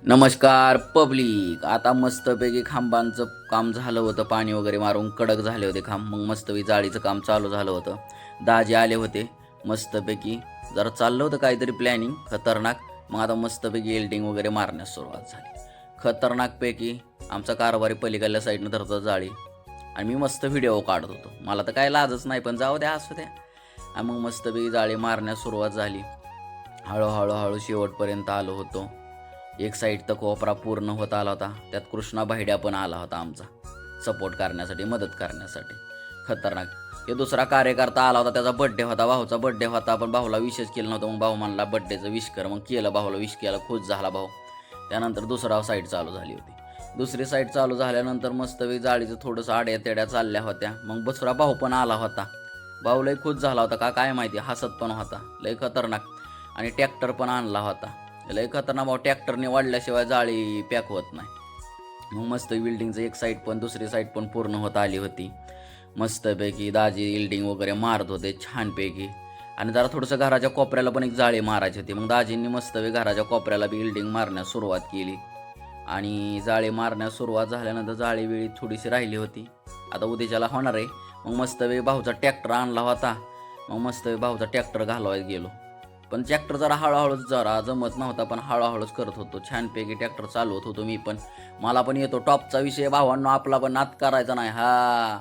नमस्कार पब्लिक. आता मस्तपैकी खांबांचं काम झालं होतं, पाणी वगैरे मारून कडक झाले होते खांब. मग मस्तपैकी जाळीचं काम चालू झालं होतं. दाजी आले होते मस्तपैकी. जरा चाललं होतं काहीतरी प्लॅनिंग खतरनाक. मग आता मस्तपैकी एल्डिंग वगैरे मारण्यास सुरुवात झाली. खतरनाकपैकी आमचा कारभारी पलीकडल्या साईडनं धरतो जाळी आणि मी मस्त व्हिडिओ काढत होतो. मला तर काय लाजच नाही, पण जाऊ द्या असू द्या. आणि मग मस्तपैकी जाळी मारण्यास सुरुवात झाली. हळूहळू शेवटपर्यंत आलो होतो. एक साईड तर कोपरा पूर्ण होत आला होता. त्यात कृष्णा भाईड्या पण आला होता आमचा सपोर्ट करण्यासाठी, मदत करण्यासाठी. खतरनाक. हे दुसरा कार्यकर्ता आला होता, त्याचा बड्डे होता, भाऊचा बड्डे होता, पण भाऊला विशच केलं नव्हतं. मग भाऊ म्हणला बड्डेचं विश कर. मग केलं, भाऊला विश केलं, खुश झाला भाऊ. त्यानंतर दुसरा साईड चालू झाली होती. दुसरी साईड चालू झाल्यानंतर मस्तपैकी जाळीचं थोडंसं आड्या तेड्या चालल्या होत्या. मग दुसरा भाऊ पण आला होता. भाऊ लय खुश झाला होता का काय माहिती, हसत पण होता लय खतरनाक. आणि ट्रॅक्टर पण आणला होता. लय खतरनाक भाऊ, ट्रॅक्टरने वाढल्याशिवाय जाळी पॅक होत नाही. मग मस्त बिल्डिंगचं एक साईड पण दुसरी साईड पण पूर्ण होत आली होती. मस्तपैकी दाजी बिल्डिंग वगैरे मारत होते छानपैकी. आणि जरा थोडंसं घराच्या कोपऱ्याला पण एक जाळी मारायची होती. मग दाजींनी मस्तपैकी घराच्या कोपऱ्याला बिल्डिंग मारण्यास सुरुवात केली. आणि जाळी मारण्यास सुरुवात झाल्यानंतर जाळी वेळी थोडीशी राहिली होती. आता उद्याच्याला होणार आहे. मग मस्तपैकी भाऊचा ट्रॅक्टर आणला होता. मग मस्तपैकी भाऊचा ट्रॅक्टर घालवायला गेलो. पण ट्रॅक्टर जरा हळूहळूच जरा जमत नव्हता, पण हळूहळूच करत होतो. छानपैकी ट्रॅक्टर चालवत होतो मी पण. मला पण येतो टॉपचा विषय भावांनो, आपला पण नाद करायचा नाही हा.